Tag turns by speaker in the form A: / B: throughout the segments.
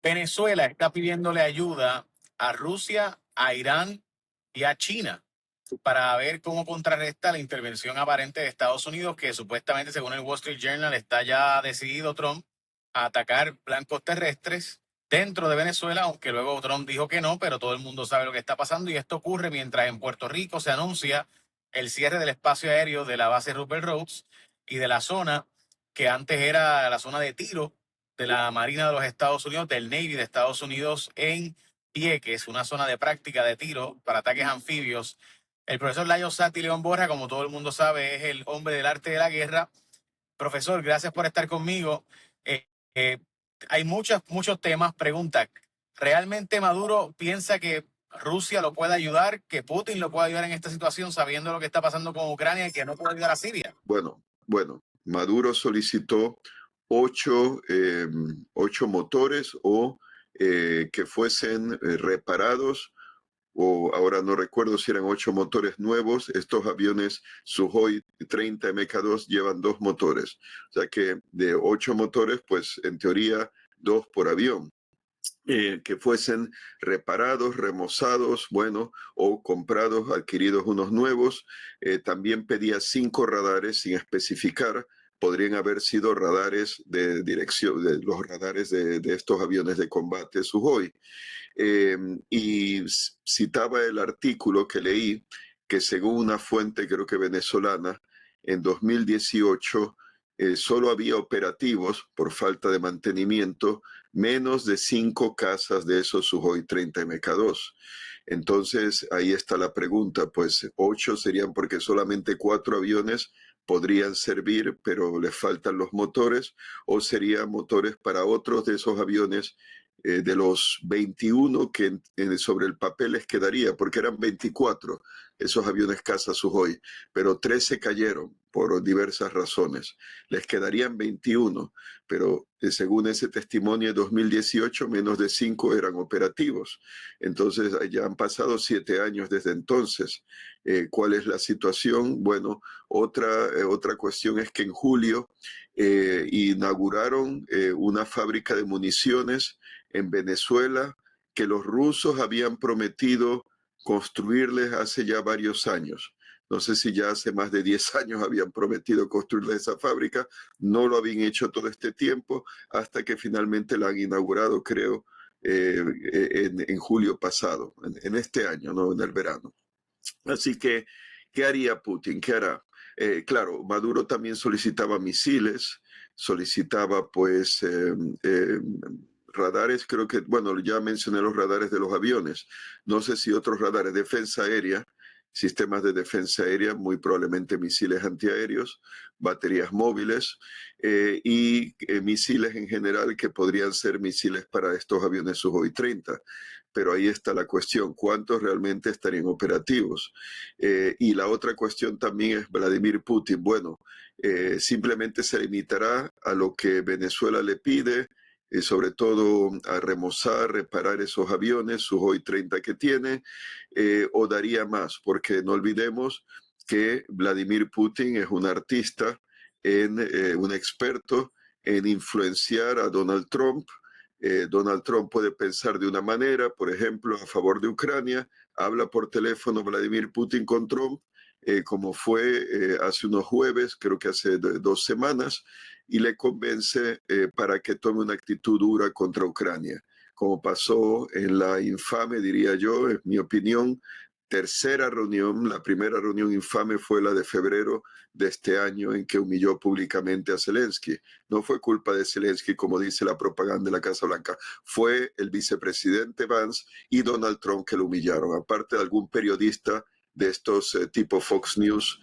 A: Venezuela está pidiéndole ayuda a Rusia, a Irán y a China para ver cómo contrarresta la intervención aparente de Estados Unidos, que supuestamente, según el Wall Street Journal, está ya decidido Trump a atacar blancos terrestres dentro de Venezuela, aunque luego Trump dijo que no, pero todo el mundo sabe lo que está pasando y esto ocurre mientras en Puerto Rico se anuncia el cierre del espacio aéreo de la base Rupert Rhodes y de la zona que antes era la zona de tiro de la Marina de los Estados Unidos, del Navy de Estados Unidos en Vieques, una zona de práctica de tiro para ataques anfibios. El profesor Layo Sati León Borja, como todo el mundo sabe, es el hombre del arte de la guerra. Profesor, gracias por estar conmigo. Eh, eh, hay muchos temas. Pregunta, ¿realmente Maduro piensa que Rusia lo puede ayudar, que Putin lo puede ayudar en esta situación, sabiendo lo que está pasando con Ucrania y que no puede ayudar a Siria?
B: Bueno, Maduro solicitó ocho motores o que fuesen reparados, o ahora no recuerdo si eran 8 motores nuevos. Estos aviones Sukhoi 30 MK2 llevan 2 motores, o sea que de 8 motores, pues en teoría 2 por avión. Que fuesen reparados, remozados, bueno, o comprados, adquiridos unos nuevos. También pedía 5 radares sin especificar. Podrían haber sido radares de dirección, de los radares de estos aviones de combate Sukhoi. Y citaba el artículo que leí, que según una fuente, creo que venezolana, en 2018 solo había operativos por falta de mantenimiento menos de 5 casas de esos Sukhoi 30 MK2. Entonces ahí está la pregunta, pues 8 serían porque solamente 4 aviones podrían servir, pero les faltan los motores, o serían motores para otros de esos aviones, de los 21 que sobre el papel les quedaría, porque eran 24 esos aviones caza Sukhoi, pero 13 cayeron por diversas razones. Les quedarían 21, pero según ese testimonio de 2018, menos de 5 eran operativos. Entonces ya han pasado 7 años desde entonces. ¿Cuál es la situación? Bueno, otra cuestión es que en julio inauguraron una fábrica de municiones en Venezuela que los rusos habían prometido construirles hace ya varios años. No sé si ya hace más de 10 años habían prometido construirles esa fábrica. No lo habían hecho todo este tiempo hasta que finalmente la han inaugurado, creo, en julio pasado, en este año, ¿no? En el verano. Así que, ¿qué haría Putin? ¿Qué hará? Claro, Maduro también solicitaba misiles, solicitaba pues radares. Creo que, bueno, ya mencioné los radares de los aviones. No sé si otros radares, defensa aérea, sistemas de defensa aérea, muy probablemente misiles antiaéreos, baterías móviles y misiles en general que podrían ser misiles para estos aviones Sukhoi 30. Pero ahí está la cuestión, ¿cuántos realmente estarían operativos? Y la otra cuestión también es Vladimir Putin. Bueno, simplemente se limitará a lo que Venezuela le pide, sobre todo a remozar, reparar esos aviones Sukhoi 30 que tiene, o daría más, porque no olvidemos que Vladimir Putin es un artista, un experto en influenciar a Donald Trump. Donald Trump puede pensar de una manera, por ejemplo, a favor de Ucrania, habla por teléfono Vladimir Putin con Trump, como fue hace unos jueves, creo que hace 2 semanas, y le convence para que tome una actitud dura contra Ucrania, como pasó en la infame, diría yo, en mi opinión, tercera reunión. La primera reunión infame fue la de febrero de este año, en que humilló públicamente a Zelensky. No fue culpa de Zelensky, como dice la propaganda de la Casa Blanca, fue el vicepresidente Vance y Donald Trump que lo humillaron, aparte de algún periodista de estos tipo Fox News,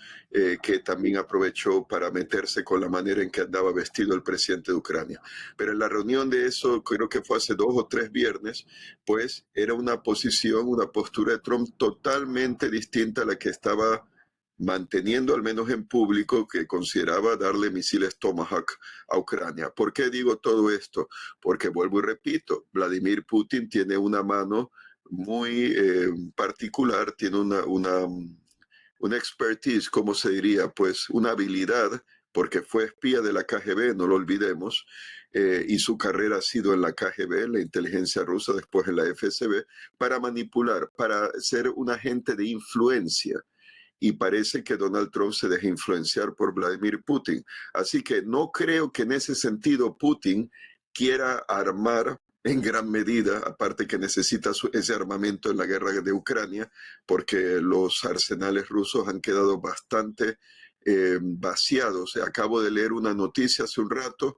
B: que también aprovechó para meterse con la manera en que andaba vestido el presidente de Ucrania. Pero en la reunión de eso, creo que fue hace 2 o 3 viernes, pues era una posición, una postura de Trump totalmente distinta a la que estaba manteniendo, al menos en público, que consideraba darle misiles Tomahawk a Ucrania. ¿Por qué digo todo esto? Porque vuelvo y repito, Vladimir Putin tiene una mano muy particular, tiene una expertise, ¿cómo se diría? Pues una habilidad porque fue espía de la KGB, no lo olvidemos, y su carrera ha sido en la KGB, la inteligencia rusa, después en la FSB, para manipular, para ser un agente de influencia. Y parece que Donald Trump se deja influenciar por Vladimir Putin. Así que no creo que en ese sentido Putin quiera armar en gran medida, aparte que necesita ese armamento en la guerra de Ucrania, porque los arsenales rusos han quedado bastante vaciados. Acabo de leer una noticia hace un rato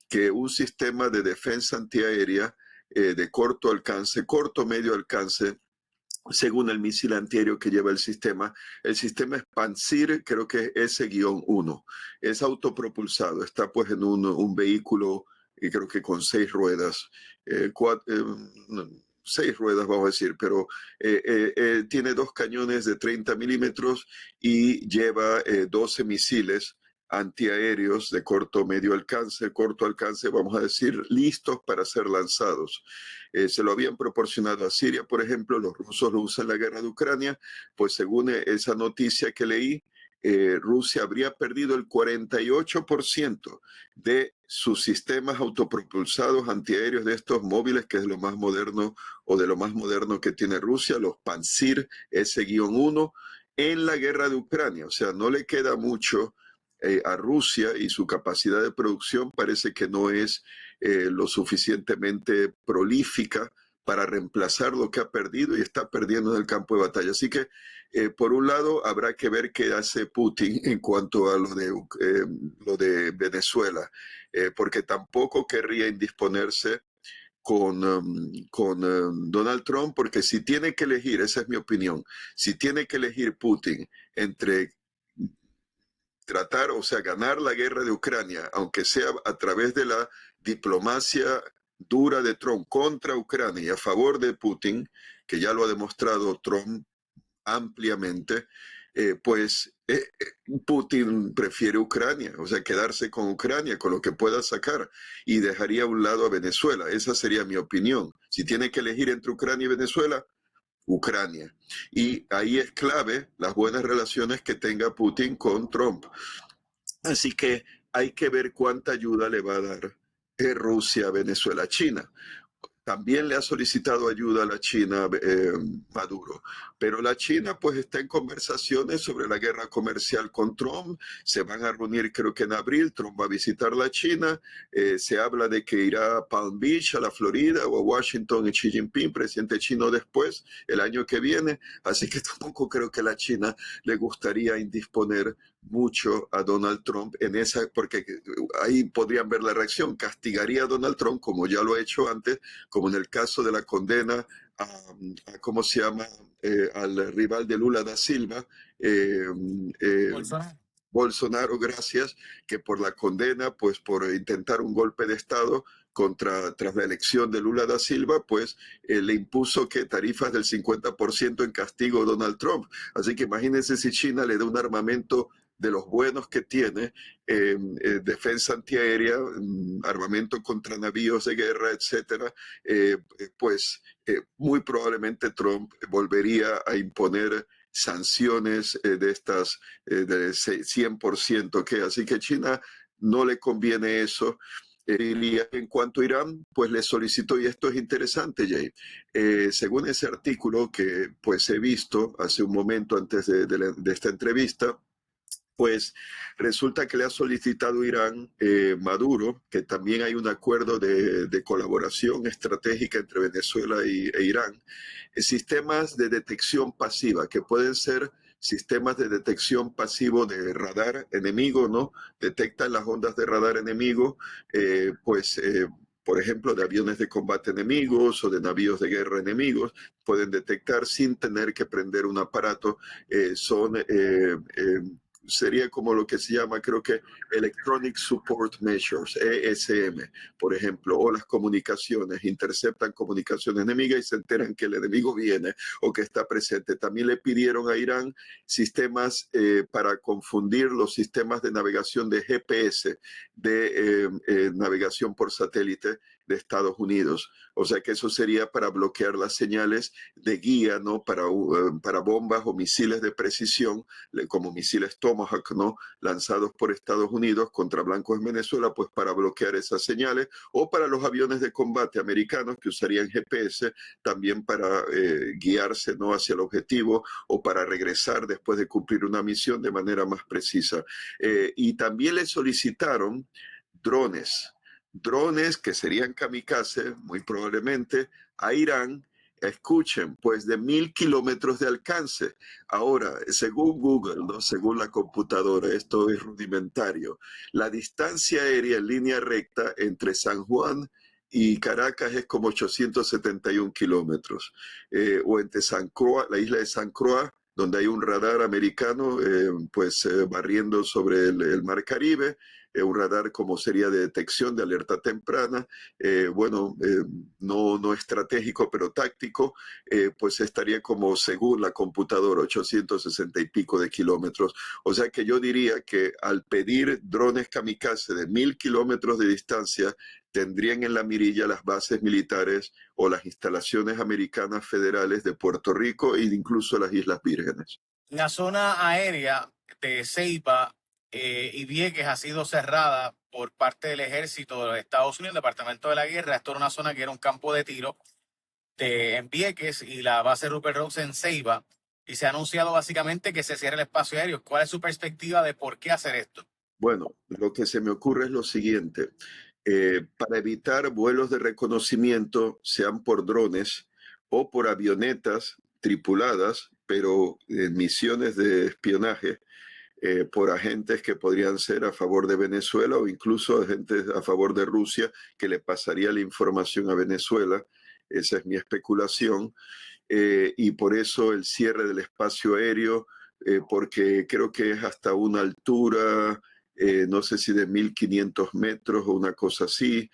B: que un sistema de defensa antiaérea de corto alcance, corto medio alcance, según el misil antiaéreo que lleva el sistema es Pantsir, creo que es S-1, es autopropulsado, está pues en un vehículo, creo que con 6 ruedas, 6 ruedas vamos a decir, pero tiene 2 cañones de 30 milímetros y lleva 12 misiles antiaéreos de corto alcance, vamos a decir, listos para ser lanzados. Se lo habían proporcionado a Siria, por ejemplo, los rusos lo usan en la guerra de Ucrania, pues según esa noticia que leí, Rusia habría perdido el 48% de sus sistemas autopropulsados antiaéreos de estos móviles, que es lo más moderno o de lo más moderno que tiene Rusia, los Pantsir S-1, en la guerra de Ucrania. O sea, no le queda mucho a Rusia y su capacidad de producción parece que no es lo suficientemente prolífica para reemplazar lo que ha perdido y está perdiendo en el campo de batalla. Así que, por un lado, habrá que ver qué hace Putin en cuanto a lo de Venezuela, porque tampoco querría indisponerse con Donald Trump, porque si tiene que elegir, esa es mi opinión, si tiene que elegir Putin entre tratar, o sea, ganar la guerra de Ucrania, aunque sea a través de la diplomacia dura de Trump contra Ucrania y a favor de Putin, que ya lo ha demostrado Trump ampliamente, Putin prefiere Ucrania, o sea, quedarse con Ucrania, con lo que pueda sacar, y dejaría a un lado a Venezuela. Esa sería mi opinión. Si tiene que elegir entre Ucrania y Venezuela, Ucrania. Y ahí es clave las buenas relaciones que tenga Putin con Trump. Así que hay que ver cuánta ayuda le va a dar Rusia a Venezuela. China también le ha solicitado ayuda a la China Maduro, pero la China pues está en conversaciones sobre la guerra comercial con Trump. Se van a reunir creo que en abril, Trump va a visitar la China, se habla de que irá a Palm Beach, a la Florida o a Washington y Xi Jinping, presidente chino, después, el año que viene, así que tampoco creo que a la China le gustaría indisponer mucho a Donald Trump en esa, porque ahí podrían ver la reacción, castigaría a Donald Trump como ya lo ha hecho antes, como en el caso de la condena ¿cómo se llama? Al rival de Lula da Silva,
A: Bolsonaro.
B: Bolsonaro, gracias, que por la condena, pues por intentar un golpe de Estado tras la elección de Lula da Silva, pues le impuso que tarifas del 50% en castigo a Donald Trump. Así que imagínense si China le da un armamento de los buenos que tiene, defensa antiaérea, armamento contra navíos de guerra, etcétera, muy probablemente Trump volvería a imponer sanciones de estas de 100%, que así que China no le conviene eso. Diría en cuanto a Irán, pues le solicitó, y esto es interesante, Jay, según ese artículo que pues he visto hace un momento antes de esta entrevista, pues resulta que le ha solicitado Irán, Maduro, que también hay un acuerdo de colaboración estratégica entre Venezuela e Irán, sistemas de detección pasiva, que pueden ser sistemas de detección pasivo de radar enemigo, ¿no? Detectan las ondas de radar enemigo, por ejemplo, de aviones de combate enemigos o de navíos de guerra enemigos, pueden detectar sin tener que prender un aparato, sería como lo que se llama, creo que Electronic Support Measures, ESM, por ejemplo, o las comunicaciones, interceptan comunicaciones enemigas y se enteran que el enemigo viene o que está presente. También le pidieron a Irán sistemas para confundir los sistemas de navegación de GPS, de navegación por satélite, de Estados Unidos. O sea que eso sería para bloquear las señales de guía, ¿no? Para bombas o misiles de precisión, como misiles Tomahawk, ¿no? Lanzados por Estados Unidos contra blancos en Venezuela, pues para bloquear esas señales, o para los aviones de combate americanos que usarían GPS también para guiarse, ¿no? Hacia el objetivo, o para regresar después de cumplir una misión de manera más precisa. Y también le solicitaron drones, drones que serían kamikaze, muy probablemente, a Irán. Escuchen, pues de 1.000 kilómetros de alcance. Ahora, según Google, ¿no? Según la computadora, esto es rudimentario, la distancia aérea en línea recta entre San Juan y Caracas es como 871 kilómetros. O entre San Croix, la isla de San Croix, donde hay un radar americano, barriendo sobre el Mar Caribe, un radar como sería de detección, de alerta temprana, no estratégico, pero táctico, pues estaría como, según la computadora, 860 y pico de kilómetros. O sea que yo diría que al pedir drones kamikaze de 1.000 kilómetros de distancia, tendrían en la mirilla las bases militares o las instalaciones americanas federales de Puerto Rico e incluso las Islas Vírgenes.
A: La zona aérea de Ceiba y Vieques ha sido cerrada por parte del ejército de los Estados Unidos, el Departamento de la Guerra. Esto era una zona que era un campo de tiro en Vieques y la base Rupert Rose en Ceiba. Y se ha anunciado básicamente que se cierre el espacio aéreo. ¿Cuál es su perspectiva de por qué hacer esto?
B: Bueno, lo que se me ocurre es lo siguiente. Para evitar vuelos de reconocimiento, sean por drones o por avionetas tripuladas, pero en misiones de espionaje, por agentes que podrían ser a favor de Venezuela o incluso agentes a favor de Rusia, que le pasaría la información a Venezuela. Esa es mi especulación. Y por eso el cierre del espacio aéreo, porque creo que es hasta una altura, no sé si de 1.500 metros o una cosa así.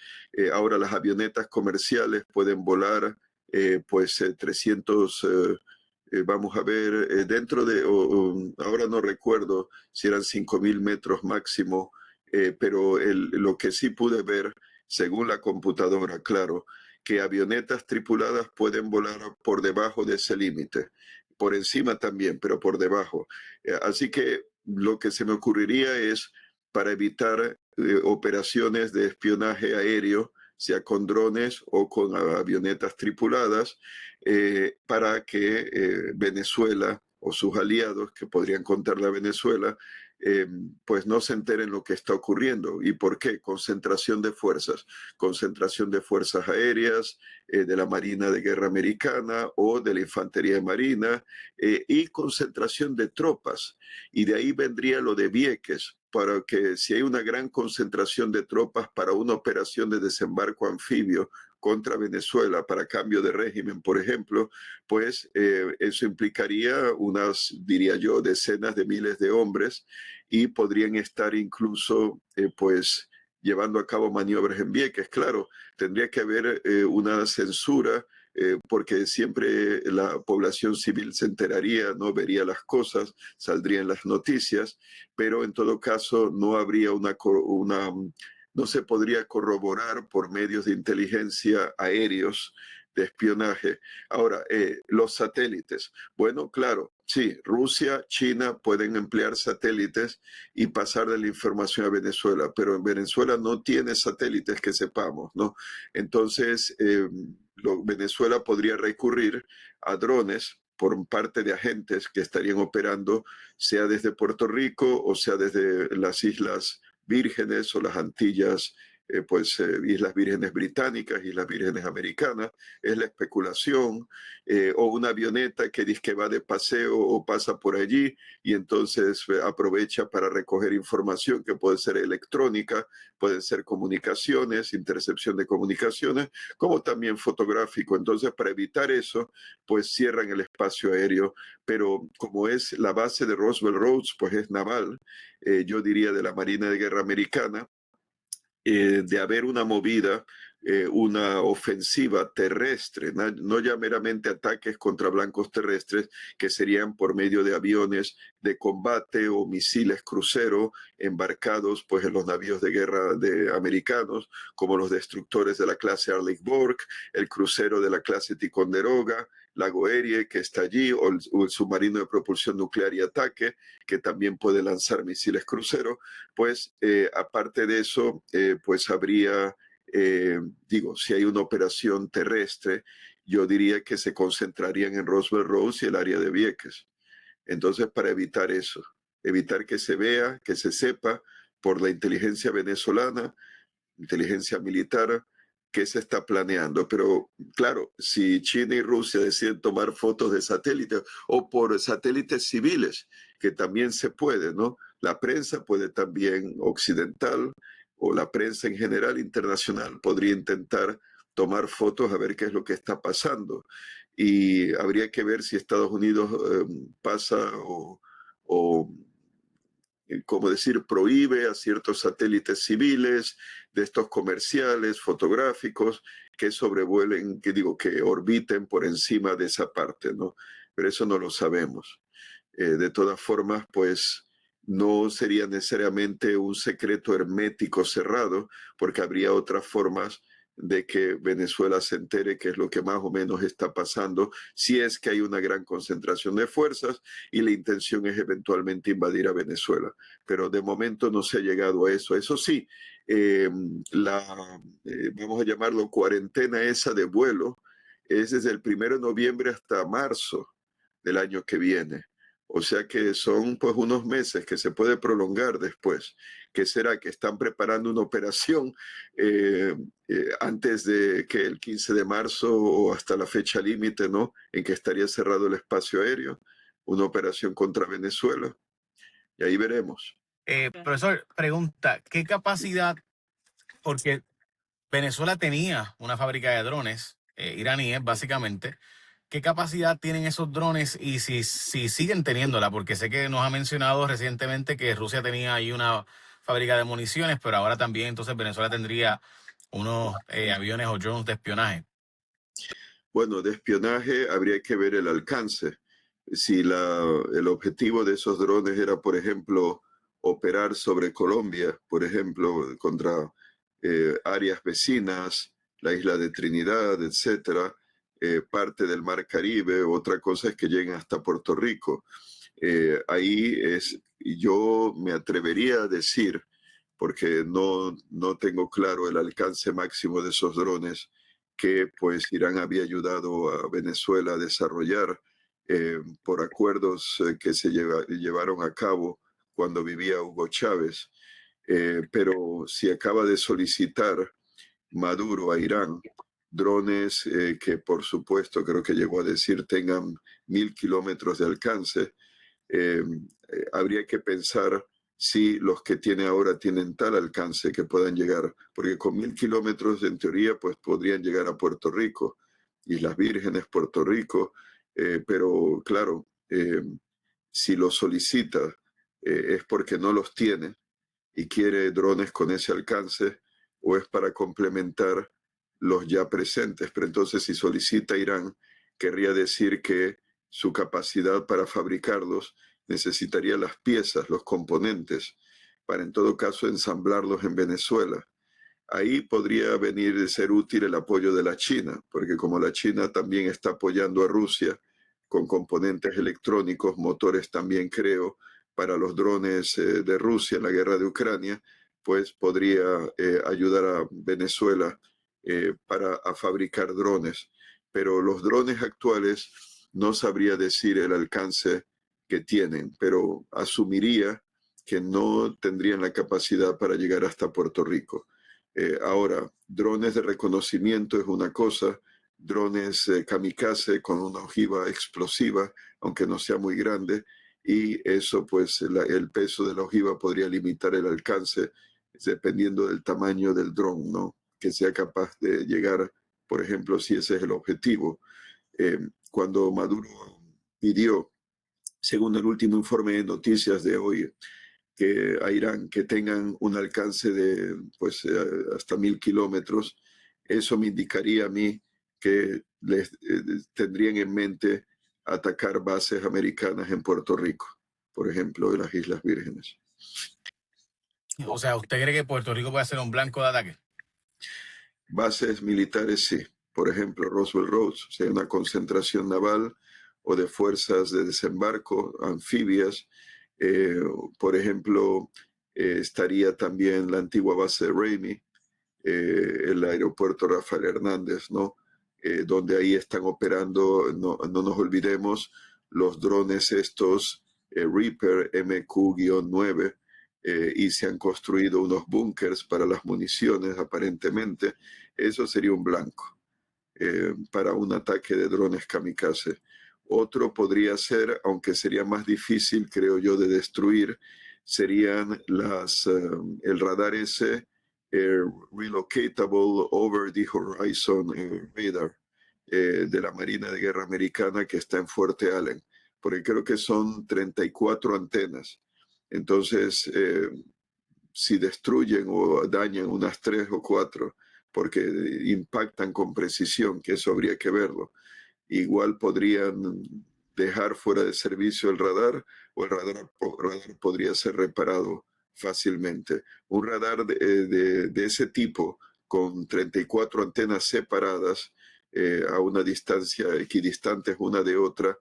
B: Ahora las avionetas comerciales pueden volar 300, vamos a ver, dentro de, ahora no recuerdo si eran 5.000 metros máximo, pero lo que sí pude ver, según la computadora, claro, que avionetas tripuladas pueden volar por debajo de ese límite, por encima también, pero por debajo. Así que lo que se me ocurriría es, para evitar operaciones de espionaje aéreo, sea con drones o con avionetas tripuladas, para que Venezuela o sus aliados que podrían contarle a Venezuela, pues no se enteren lo que está ocurriendo. ¿Y por qué? Concentración de fuerzas aéreas, de la Marina de Guerra Americana o de la Infantería de Marina, y concentración de tropas. Y de ahí vendría lo de Vieques, para que si hay una gran concentración de tropas para una operación de desembarco anfibio contra Venezuela para cambio de régimen, por ejemplo, pues eso implicaría unas, diría yo, decenas de miles de hombres y podrían estar incluso, llevando a cabo maniobras en Vieques. Claro, tendría que haber una censura, porque siempre la población civil se enteraría, no vería las cosas, saldrían las noticias, pero en todo caso no habría no se podría corroborar por medios de inteligencia aéreos de espionaje. Ahora, los satélites. Bueno, claro, sí, Rusia, China pueden emplear satélites y pasar de la información a Venezuela, pero en Venezuela no tiene satélites que sepamos, ¿no? Entonces, Venezuela podría recurrir a drones por parte de agentes que estarían operando, sea desde Puerto Rico o sea desde las Islas Vírgenes o las Antillas, Islas Vírgenes Británicas, Islas Vírgenes Americanas. Es la especulación. O una avioneta que dice que va de paseo o pasa por allí y entonces aprovecha para recoger información que puede ser electrónica, pueden ser comunicaciones, intercepción de comunicaciones, como también fotográfico. Entonces, para evitar eso, pues cierran el espacio aéreo, pero como es la base de Roosevelt Roads, pues es naval, yo diría de la Marina de Guerra Americana, de haber una movida, una ofensiva terrestre, no ya meramente ataques contra blancos terrestres, que serían por medio de aviones de combate o misiles crucero embarcados pues en los navíos de guerra de americanos, como los destructores de la clase Arleigh-Burke, el crucero de la clase Ticonderoga, Lago Erie, que está allí, o el submarino de propulsión nuclear y ataque, que también puede lanzar misiles crucero. Pues aparte de eso, pues habría, si hay una operación terrestre, yo diría que se concentrarían en Roswell Rose y el área de Vieques. Entonces, para evitar eso, evitar que se vea, que se sepa por la inteligencia venezolana, inteligencia militar, qué se está planeando. Pero claro, si China y Rusia deciden tomar fotos de satélites o por satélites civiles, que también se puede, ¿no? La prensa puede también occidental o la prensa en general internacional podría intentar tomar fotos a ver qué es lo que está pasando. Y habría que ver si Estados Unidos pasa o como decir, prohíbe a ciertos satélites civiles de estos comerciales, fotográficos, que sobrevuelen, que orbiten por encima de esa parte, ¿no? Pero eso no lo sabemos. De todas formas, pues no sería necesariamente un secreto hermético cerrado, porque habría otras formas de que Venezuela se entere qué es lo que más o menos está pasando, si es que hay una gran concentración de fuerzas y la intención es eventualmente invadir a Venezuela. Pero de momento no se ha llegado a eso. Eso sí, eh, vamos a llamarlo cuarentena esa de vuelo, es desde el 1 de noviembre hasta marzo del año que viene. O sea que son pues unos meses que se puede prolongar después. ¿Qué será? Que están preparando una operación antes de que el 15 de marzo o hasta la fecha límite, ¿no? En que estaría cerrado el espacio aéreo, una operación contra Venezuela. Y ahí veremos.
A: Profesor, pregunta, ¿qué capacidad? Porque Venezuela tenía una fábrica de drones iraníes, básicamente. ¿Qué capacidad tienen esos drones y si siguen teniéndola? Porque sé que nos ha mencionado recientemente que Rusia tenía ahí una fábrica de municiones, pero ahora también entonces Venezuela tendría unos aviones o drones de espionaje.
B: Bueno, de espionaje habría que ver el alcance. Si el objetivo de esos drones era, por ejemplo, operar sobre Colombia, por ejemplo, contra áreas vecinas, la isla de Trinidad, etcétera, parte del Mar Caribe, otra cosa es que lleguen hasta Puerto Rico. Yo me atrevería a decir, porque no tengo claro el alcance máximo de esos drones, que pues Irán había ayudado a Venezuela a desarrollar por acuerdos que se llevaron a cabo cuando vivía Hugo Chávez. Pero si acaba de solicitar Maduro a Irán drones que por supuesto creo que llegó a decir tengan 1.000 kilómetros de alcance, habría que pensar si los que tiene ahora tienen tal alcance que puedan llegar, porque con 1.000 kilómetros en teoría pues podrían llegar a Puerto Rico, Islas Vírgenes, Puerto Rico, pero claro, si los solicita es porque no los tiene y quiere drones con ese alcance o es para complementar los ya presentes. Pero entonces si solicita Irán, querría decir que su capacidad para fabricarlos necesitaría las piezas, los componentes, para en todo caso ensamblarlos en Venezuela. Ahí podría venir de ser útil el apoyo de la China, porque como la China también está apoyando a Rusia con componentes electrónicos, motores también creo, para los drones de Rusia en la guerra de Ucrania, pues podría ayudar a Venezuela para fabricar drones. Pero los drones actuales no sabría decir el alcance que tienen, pero asumiría que no tendrían la capacidad para llegar hasta Puerto Rico. Ahora, drones de reconocimiento es una cosa, drones kamikaze con una ojiva explosiva, aunque no sea muy grande, y eso pues el peso de la ojiva podría limitar el alcance dependiendo del tamaño del dron, ¿no? Que sea capaz de llegar, por ejemplo, si ese es el objetivo. Cuando Maduro pidió, según el último informe de noticias de hoy, que a Irán que tengan un alcance de pues hasta 1.000 kilómetros, eso me indicaría a mí que tendrían en mente atacar bases americanas en Puerto Rico, por ejemplo, de las Islas Vírgenes.
A: O sea, ¿usted cree que Puerto Rico puede ser un blanco de ataque?
B: Bases militares, sí. Por ejemplo, Roswell Roads, si hay una concentración naval o de fuerzas de desembarco, anfibias. Eh, por ejemplo, estaría también la antigua base de Ramey, el aeropuerto Rafael Hernández, ¿no? Donde ahí están operando, no nos olvidemos, los drones estos Reaper MQ-9, y se han construido unos búnkers para las municiones, aparentemente. Eso sería un blanco para un ataque de drones kamikaze. Otro podría ser, aunque sería más difícil, creo yo, de destruir, serían el radar ese, Relocatable Over the Horizon Radar, de la Marina de Guerra Americana, que está en Fuerte Allen, porque creo que son 34 antenas. Entonces, si destruyen o dañan unas 3 o 4, porque impactan con precisión, que eso habría que verlo, igual podrían dejar fuera de servicio el radar, o el radar podría ser reparado fácilmente. Un radar de ese tipo, con 34 antenas separadas a una distancia equidistantes una de otra,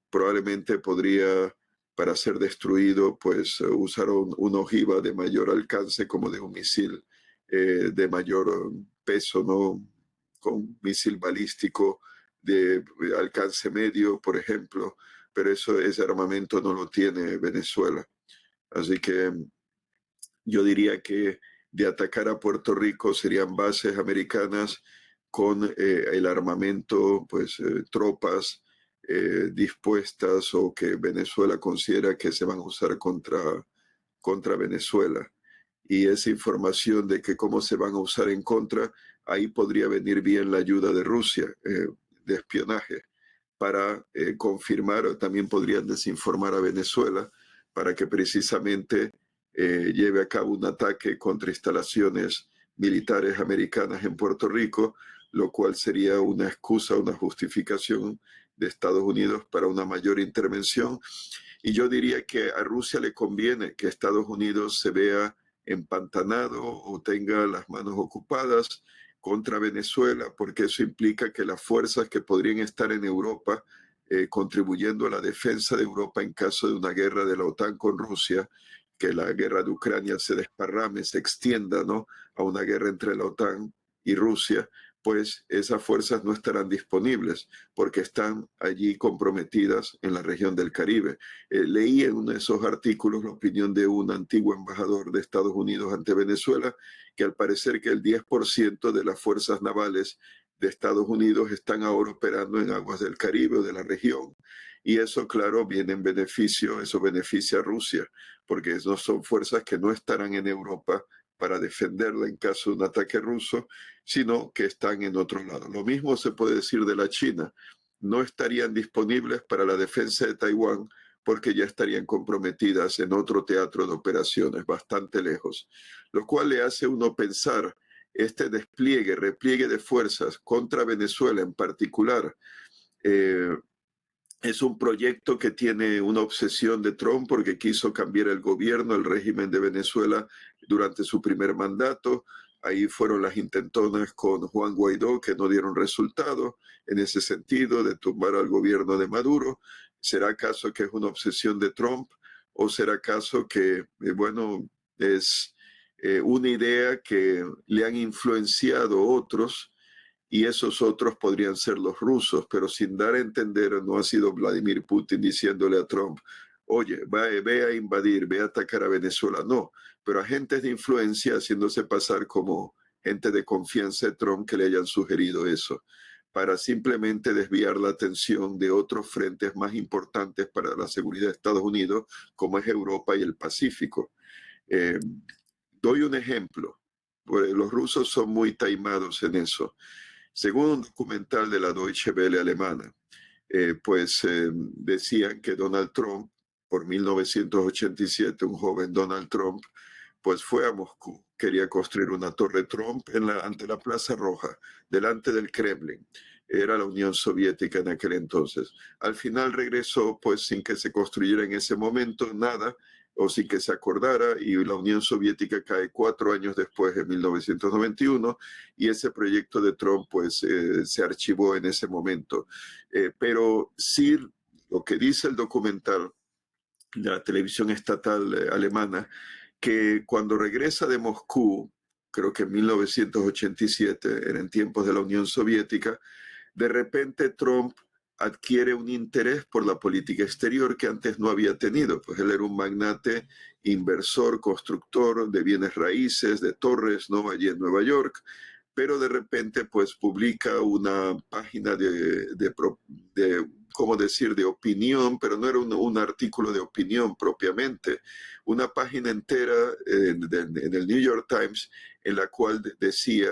B: probablemente podría, para ser destruido, pues usar una ojiva de mayor alcance, como de un misil de mayor peso, ¿no? Con un misil balístico de alcance medio, por ejemplo, pero ese armamento no lo tiene Venezuela. Así que yo diría que de atacar a Puerto Rico serían bases americanas con el armamento, pues tropas dispuestas o que Venezuela considera que se van a usar contra Venezuela. Y esa información de que cómo se van a usar en contra, ahí podría venir bien la ayuda de Rusia, de espionaje, para confirmar, o también podrían desinformar a Venezuela para que precisamente lleve a cabo un ataque contra instalaciones militares americanas en Puerto Rico, lo cual sería una excusa, una justificación de Estados Unidos para una mayor intervención. Y yo diría que a Rusia le conviene que Estados Unidos se vea empantanado o tenga las manos ocupadas contra Venezuela, porque eso implica que las fuerzas que podrían estar en Europa contribuyendo a la defensa de Europa en caso de una guerra de la OTAN con Rusia, que la guerra de Ucrania se desparrame, se extienda, ¿no?, a una guerra entre la OTAN y Rusia, pues esas fuerzas no estarán disponibles porque están allí comprometidas en la región del Caribe. Leí en uno de esos artículos la opinión de un antiguo embajador de Estados Unidos ante Venezuela, que al parecer que el 10% de las fuerzas navales de Estados Unidos están ahora operando en aguas del Caribe o de la región. Y eso, claro, viene en beneficio, eso beneficia a Rusia, porque no son fuerzas que no estarán en Europa para defenderla en caso de un ataque ruso, sino que están en otro lado. Lo mismo se puede decir de la China. No estarían disponibles para la defensa de Taiwán porque ya estarían comprometidas en otro teatro de operaciones, bastante lejos, lo cual le hace a uno pensar este despliegue, repliegue de fuerzas contra Venezuela en particular. Es un proyecto que tiene una obsesión de Trump porque quiso cambiar el gobierno, el régimen de Venezuela durante su primer mandato. Ahí fueron las intentonas con Juan Guaidó que no dieron resultado en ese sentido de tumbar al gobierno de Maduro. ¿Será acaso que es una obsesión de Trump o será acaso que, bueno, es una idea que le han influenciado otros? Y esos otros podrían ser los rusos, pero sin dar a entender, no ha sido Vladimir Putin diciéndole a Trump, oye, ve a invadir, ve a atacar a Venezuela. No, pero agentes de influencia haciéndose pasar como gente de confianza de Trump que le hayan sugerido eso, para simplemente desviar la atención de otros frentes más importantes para la seguridad de Estados Unidos, como es Europa y el Pacífico. Eh, Doy un ejemplo. Los rusos son muy taimados en eso. Según un documental de la Deutsche Welle alemana, decían que Donald Trump, por 1987, un joven Donald Trump, pues fue a Moscú, quería construir una torre Trump ante la Plaza Roja, delante del Kremlin. Era la Unión Soviética en aquel entonces. Al final regresó, pues sin que se construyera en ese momento nada, o sin que se acordara, y la Unión Soviética cae 4 años después, en 1991, y ese proyecto de Trump pues se archivó en ese momento. Pero sí, lo que dice el documental de la televisión estatal alemana, que cuando regresa de Moscú, creo que en 1987, en tiempos de la Unión Soviética, de repente Trump adquiere un interés por la política exterior que antes no había tenido, pues él era un magnate, inversor, constructor de bienes raíces, de torres, ¿no? Allí en Nueva York, pero de repente pues publica una página de ¿cómo decir?, de opinión, pero no era un artículo de opinión propiamente, una página entera en el New York Times en la cual decía,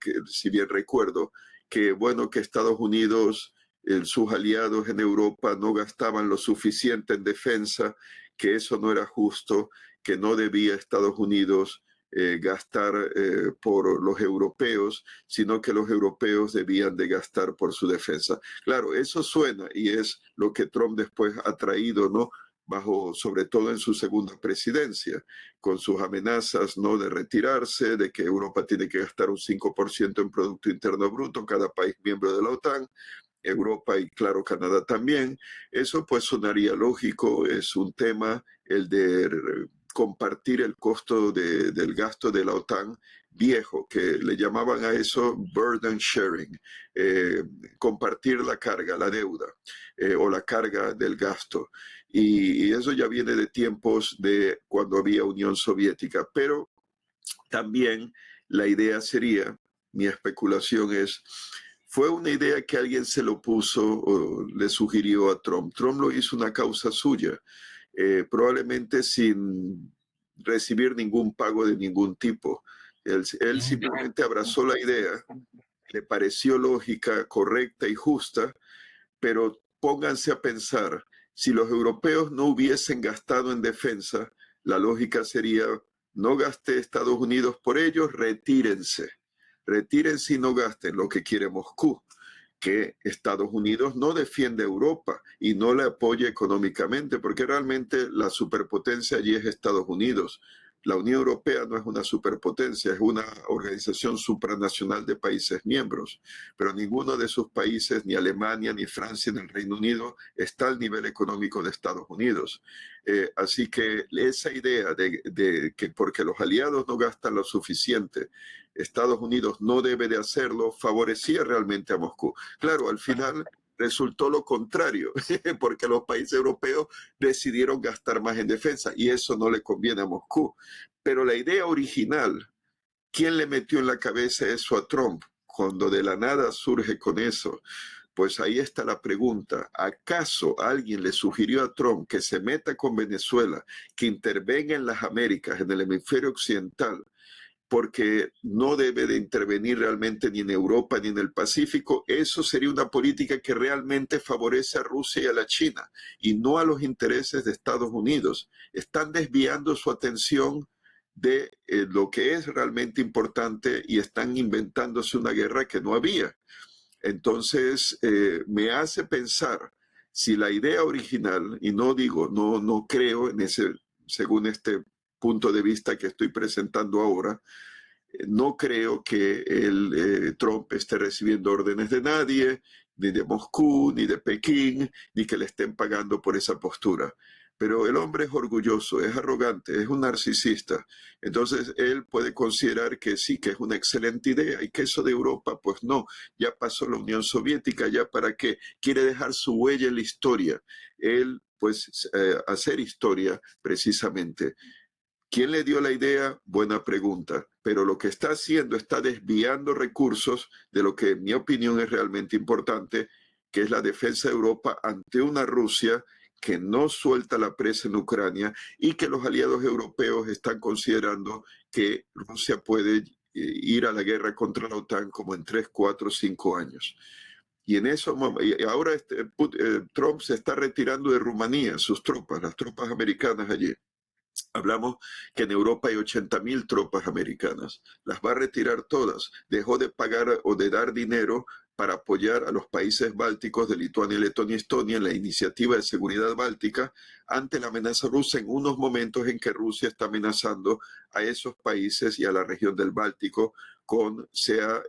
B: que, si bien recuerdo, que bueno, que Estados Unidos, sus aliados en Europa no gastaban lo suficiente en defensa, que eso no era justo, que no debía Estados Unidos gastar por los europeos, sino que los europeos debían de gastar por su defensa. Claro, eso suena y es lo que Trump después ha traído, ¿no? Bajo, sobre todo en su segunda presidencia, con sus amenazas, ¿no?, de retirarse, de que Europa tiene que gastar un 5% en Producto Interno Bruto, cada país miembro de la OTAN, Europa y claro, Canadá también. Eso pues sonaría lógico, es un tema, el de compartir el costo del gasto de la OTAN viejo, que le llamaban a eso burden sharing, compartir la carga, la deuda, o la carga del gasto. Y eso ya viene de tiempos de cuando había Unión Soviética, pero también la idea sería, mi especulación es, fue una idea que alguien se lo puso o le sugirió a Trump. Trump lo hizo una causa suya, probablemente sin recibir ningún pago de ningún tipo. Él simplemente abrazó la idea, le pareció lógica, correcta y justa, pero pónganse a pensar, si los europeos no hubiesen gastado en defensa, la lógica sería, no gaste Estados Unidos por ellos, retírense. Retírense y no gasten lo que quiere Moscú, que Estados Unidos no defiende a Europa y no le apoya económicamente, porque realmente la superpotencia allí es Estados Unidos. La Unión Europea no es una superpotencia, es una organización supranacional de países miembros, pero ninguno de sus países, ni Alemania, ni Francia, ni el Reino Unido, está al nivel económico de Estados Unidos. Así que esa idea de que porque los aliados no gastan lo suficiente, Estados Unidos no debe de hacerlo, favorecía realmente a Moscú. Claro, al final resultó lo contrario, porque los países europeos decidieron gastar más en defensa y eso no le conviene a Moscú. Pero la idea original, ¿quién le metió en la cabeza eso a Trump? Cuando de la nada surge con eso, pues ahí está la pregunta. ¿Acaso alguien le sugirió a Trump que se meta con Venezuela, que intervenga en las Américas, en el hemisferio occidental, porque no debe de intervenir realmente ni en Europa ni en el Pacífico? Eso sería una política que realmente favorece a Rusia y a la China y no a los intereses de Estados Unidos. Están desviando su atención de lo que es realmente importante y están inventándose una guerra que no había. Entonces, me hace pensar si la idea original, y no digo, no creo en ese, según este punto de vista que estoy presentando ahora, no creo que Trump esté recibiendo órdenes de nadie, ni de Moscú, ni de Pekín, ni que le estén pagando por esa postura. Pero el hombre es orgulloso, es arrogante, es un narcisista. Entonces él puede considerar que sí, que es una excelente idea y que eso de Europa, pues no, ya pasó la Unión Soviética, ya para qué, quiere dejar su huella en la historia. Él, pues, hacer historia precisamente. ¿Quién le dio la idea? Buena pregunta. Pero lo que está haciendo está desviando recursos de lo que en mi opinión es realmente importante, que es la defensa de Europa ante una Rusia que no suelta la presa en Ucrania y que los aliados europeos están considerando que Rusia puede ir a la guerra contra la OTAN como en 3, 4, 5 años. Y en eso, y ahora Trump se está retirando de Rumanía, sus tropas, las tropas americanas allí. Hablamos que en Europa hay 80.000 tropas americanas. Las va a retirar todas. Dejó de pagar o de dar dinero para apoyar a los países bálticos de Lituania, Letonia y Estonia en la iniciativa de seguridad báltica ante la amenaza rusa en unos momentos en que Rusia está amenazando a esos países y a la región del Báltico con sea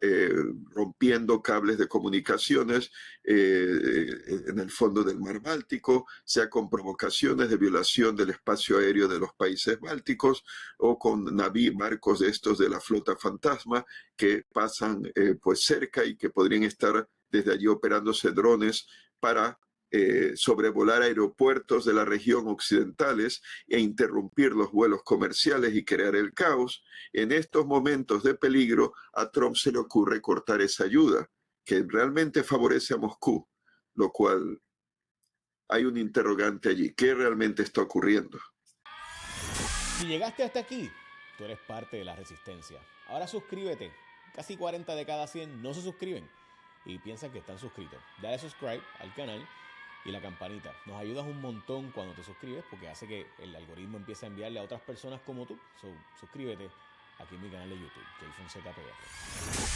B: rompiendo cables de comunicaciones en el fondo del mar Báltico, sea con provocaciones de violación del espacio aéreo de los países bálticos o con barcos de estos de la flota fantasma que pasan pues cerca y que podrían estar desde allí operándose drones para sobrevolar aeropuertos de la región occidentales e interrumpir los vuelos comerciales y crear el caos. En estos momentos de peligro, a Trump se le ocurre cortar esa ayuda, que realmente favorece a Moscú, lo cual hay un interrogante allí. ¿Qué realmente está ocurriendo?
C: Si llegaste hasta aquí, tú eres parte de la resistencia. Ahora suscríbete. Casi 40 de cada 100 no se suscriben y piensan que están suscritos. Dale subscribe al canal y la campanita. Nos ayudas un montón cuando te suscribes porque hace que el algoritmo empiece a enviarle a otras personas como tú. Suscríbete aquí en mi canal de YouTube, Jay Fonseca PR.